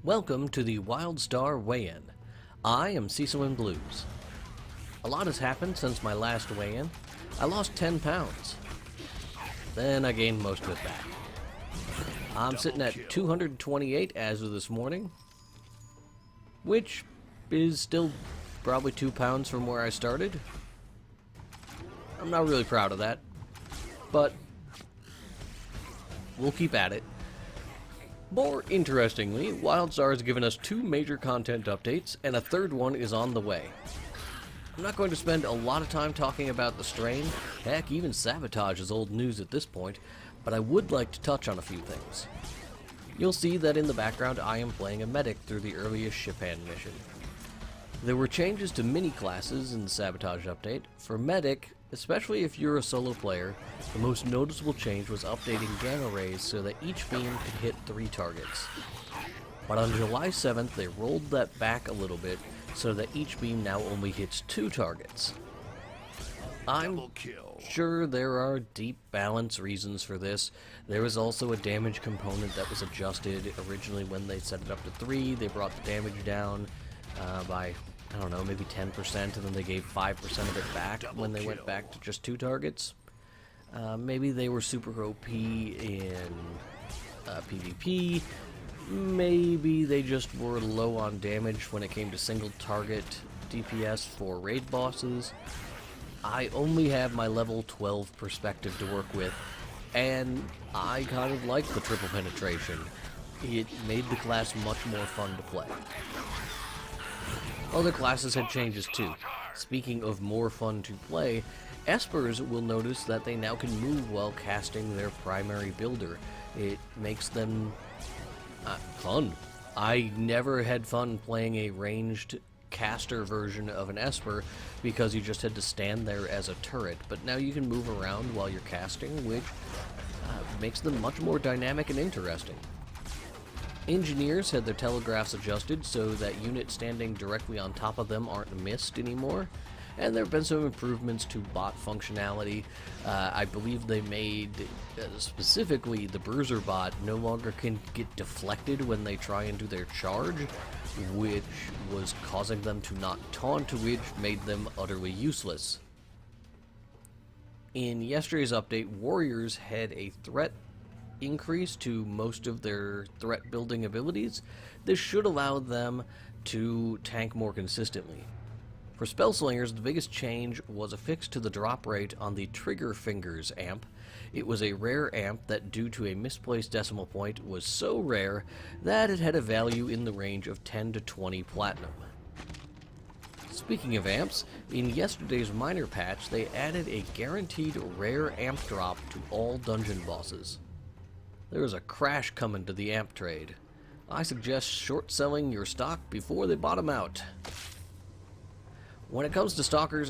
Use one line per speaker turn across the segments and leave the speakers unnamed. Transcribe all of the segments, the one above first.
Welcome to the Wildstar weigh-in. I am Cecil in Blues. A lot has happened since my last weigh-in. I lost 10 pounds. Then I gained most of it back. I'm sitting at 228 as of this morning, which is still probably 2 pounds from where I started. I'm not really proud of that, but we'll keep at it. More interestingly, Wildstar has given us 2 major content updates, and a third one is on the way. I'm not going to spend a lot of time talking about the strain. Heck, even Sabotage is old news at this point, but I would like to touch on a few things. You'll see that in the background I am playing a medic through the earliest ship-hand mission. There were changes to mini-classes in the Sabotage update. For medic, especially if you're a solo player, the most noticeable change was updating gamma rays so that each beam could hit 3 targets. But on July 7th, they rolled that back a little bit so that each beam now only hits 2 targets. I'm sure there are deep balance reasons for this. There was also a damage component that was adjusted. Originally when they set it up to 3, they brought the damage down by, I don't know, maybe 10%, and then they gave 5% of it back when they went back to just 2 targets. Maybe they were super OP in PvP. Maybe they just were low on damage when it came to single target DPS for raid bosses. I only have my level 12 perspective to work with, and I kind of like the triple penetration. It made the class much more fun to play. Other classes had changes too. Speaking of more fun to play, Espers will notice that they now can move while casting their primary builder. It makes them fun. I never had fun playing a ranged caster version of an Esper because you just had to stand there as a turret, but now you can move around while you're casting, which makes them much more dynamic and interesting. Engineers had their telegraphs adjusted so that units standing directly on top of them aren't missed anymore, and there have been some improvements to bot functionality. I believe they made, specifically the Bruiser bot, no longer can get deflected when they try and do their charge, which was causing them to not taunt, which made them utterly useless. In yesterday's update, Warriors had a threat increase to most of their threat building abilities. This should allow them to tank more consistently. For Spellslingers, the biggest change was a fix to the drop rate on the Trigger Fingers amp. It was a rare amp that, due to a misplaced decimal point, was so rare that it had a value in the range of 10 to 20 platinum. Speaking of amps, in yesterday's minor patch, they added a guaranteed rare amp drop to all dungeon bosses. There is a crash coming to the amp trade. I suggest short selling your stock before they bottom out. When it comes to Stalkers,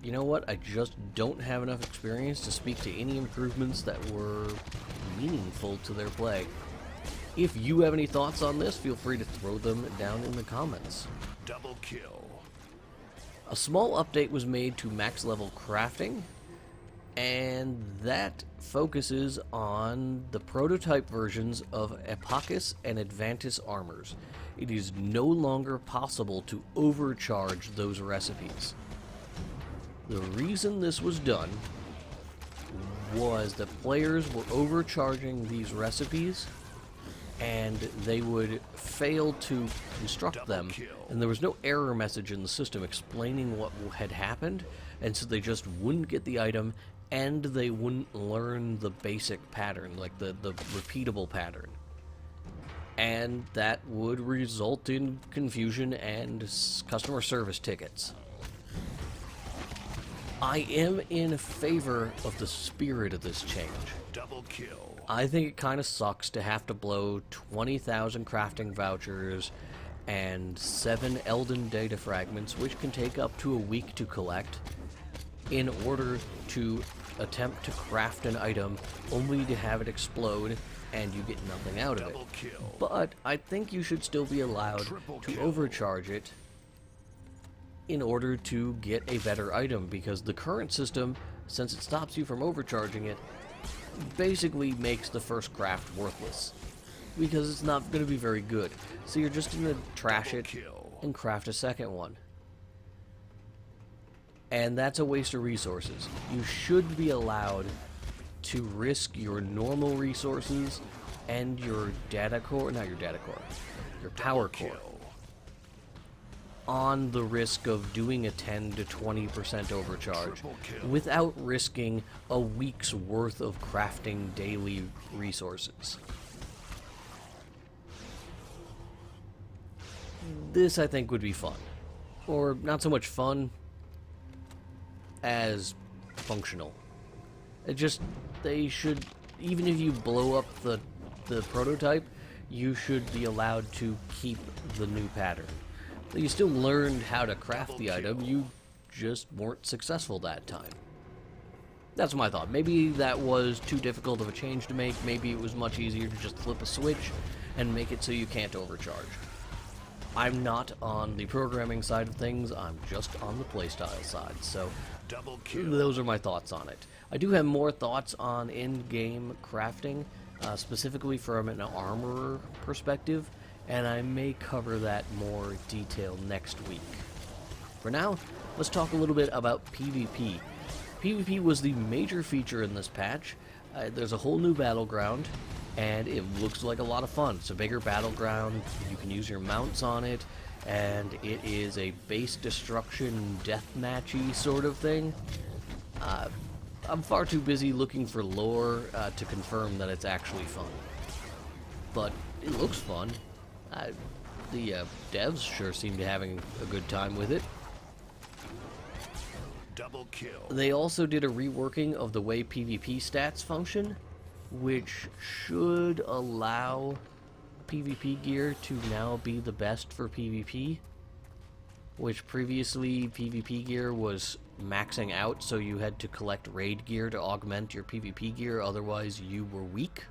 you know what, I just don't have enough experience to speak to any improvements that were meaningful to their play. If you have any thoughts on this, feel free to throw them down in the comments.
Double kill.
A small update was made to max level crafting, and that focuses on the prototype versions of Epocus and Advantis armors. It is no longer possible to overcharge those recipes. The reason this was done was that players were overcharging these recipes and they would fail to construct them, and there was no error message in the system explaining what had happened, and so they just wouldn't get the item and they wouldn't learn the basic pattern, like the repeatable pattern. And that would result in confusion and customer service tickets. I am in favor of the spirit of this change.
Double kill.
I think it kind of sucks to have to blow 20,000 crafting vouchers and 7 Elden data fragments, which can take up to a week to collect, in order to attempt to craft an item only to have it explode and you get nothing out of it. But I think you should still be allowed to overcharge it in order to get a better item, because the current system, since it stops you from overcharging it, basically makes the first craft worthless. because it's not going to be very good. So you're just going to trash it
Kill.
and craft a second one. And that's a waste of resources. You should be allowed to risk your normal resources and your data core, not your data core, your power core, on the risk of doing a 10 to 20% overcharge without risking a week's worth of crafting daily resources. This, I think, would be fun. Or not so much fun as functional. It just, they should, even if you blow up the prototype, you should be allowed to keep the new pattern. You still learned how to craft the item, you just weren't successful that time. That's my thought. Maybe that was too difficult of a change to make. Maybe it was much easier to just flip a switch and make it so you can't overcharge. I'm not on the programming side of things, I'm just on the playstyle side, so those are my thoughts on it. I do have more thoughts on in-game crafting, specifically from an armorer perspective, and I may cover that more detail next week. For now, let's talk a little bit about PvP. PvP was the major feature in this patch. There's a whole new battleground, and it looks like a lot of fun. It's a bigger battleground, you can use your mounts on it, and it is a base destruction deathmatchy sort of thing. I'm far too busy looking for lore to confirm that it's actually fun. But it looks fun. The devs sure seem to be having a good time with it.
Double kill.
They also did a reworking of the way PvP stats function, which should allow PvP gear to now be the best for PvP, which previously PvP gear was maxing out, so you had to collect raid gear to augment your PvP gear, otherwise you were weak.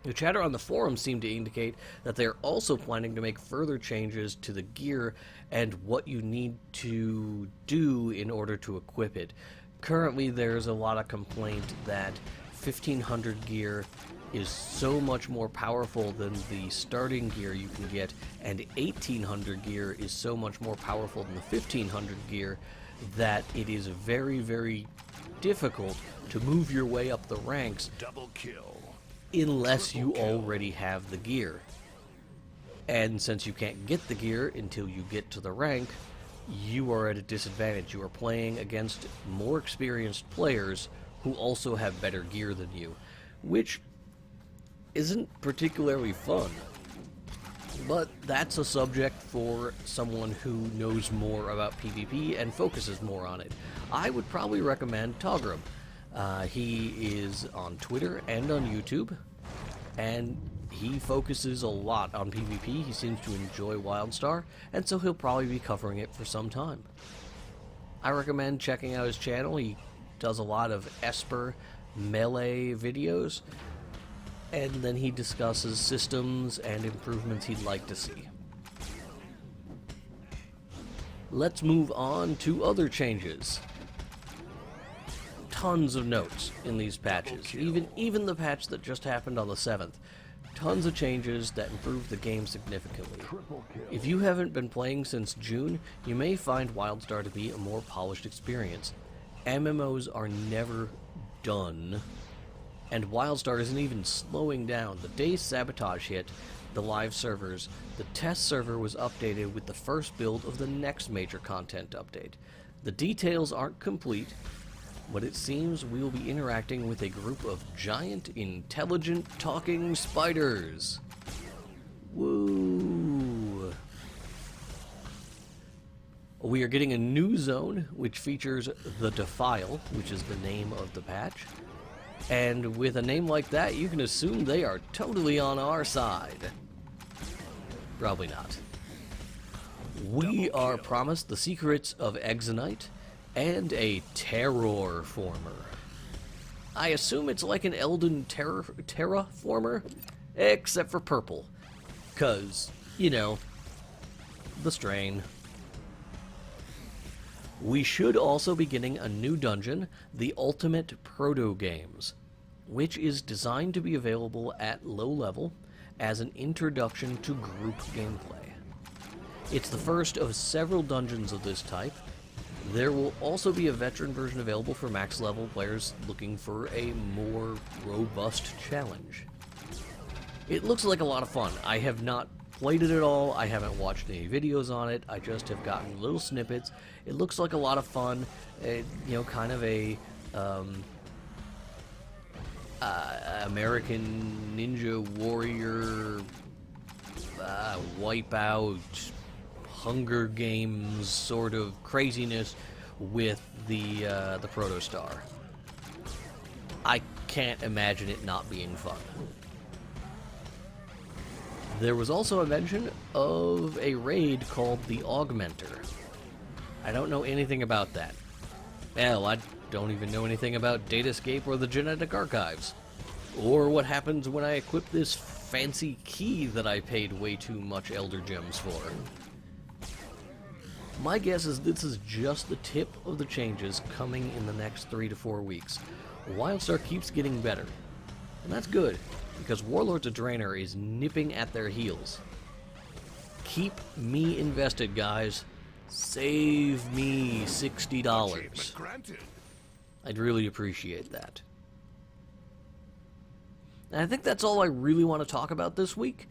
The chatter on the forum seemed to indicate that they're also planning to make further changes to the gear and what you need to do in order to equip it. Currently, there's a lot of complaint that 1500 gear is so much more powerful than the starting gear you can get, and 1800 gear is so much more powerful than the 1500 gear that it is very, very difficult to move your way up the ranks.
Double kill.
Unless you already have the gear. And since you can't get the gear until you get to the rank, you are at a disadvantage. You are playing against more experienced players who also have better gear than you, which isn't particularly fun. But that's a subject for someone who knows more about PvP and focuses more on it. I would probably recommend Togram. He is on Twitter and on YouTube, and he focuses a lot on PvP. He seems to enjoy Wildstar, and so he'll probably be covering it for some time. I recommend checking out his channel. He does a lot of Esper melee videos, and then he discusses systems and improvements he'd like to see. Let's move on to other changes. Tons of notes in these patches, even the patch that just happened on the 7th. Tons of changes that improve the game significantly. If you haven't been playing since June, you may find Wildstar to be a more polished experience. MMOs are never done, and Wildstar isn't even slowing down. The day Sabotage hit the live servers, the test server was updated with the first build of the next major content update. The details aren't complete, but it seems we will be interacting with a group of giant, intelligent, talking spiders. Woo! We are getting a new zone, which features the Defile, which is the name of the patch. And with a name like that, you can assume they are totally on our side. Probably not. We are promised the secrets of Exonite and a Terrorformer. I assume it's like an Elden Terraformer, except for purple. 'Cause, you know, the strain. We should also be getting a new dungeon, the Ultimate Proto Games. which is designed to be available at low level as an introduction to group gameplay. It's the first of several dungeons of this type. There will also be a veteran version available for max level players looking for a more robust challenge. It looks like a lot of fun. I have not played it at all. I haven't watched any videos on it. I just have gotten little snippets. It looks like a lot of fun. Kind of a American Ninja Warrior Wipeout Hunger Games sort of craziness with the Protostar. I can't imagine it not being fun. There was also a mention of a raid called the Augmenter. I don't know anything about that. Hell, I don't even know anything about Datascape or the Genetic Archives. Or what happens when I equip this fancy key that I paid way too much Elder Gems for. My guess is this is just the tip of the changes coming in the next 3 to 4 weeks. Wildstar keeps getting better. And that's good, because Warlords of Draenor is nipping at their heels. Keep me invested, guys. Save me $60.
Granted.
I'd really appreciate that. And I think that's all I really want to talk about this week.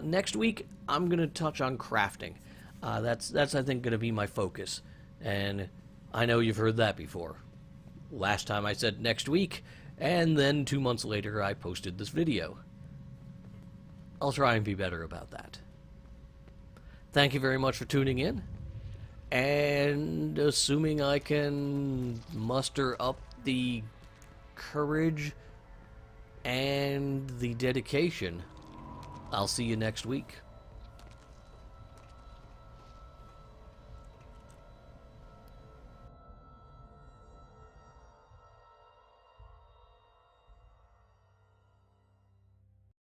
Next week, I'm going to touch on crafting. That's I think, going to be my focus. And I know you've heard that before. Last time I said next week, and then 2 months later I posted this video. I'll try and be better about that. Thank you very much for tuning in. And assuming I can muster up the courage and the dedication, I'll see you next week.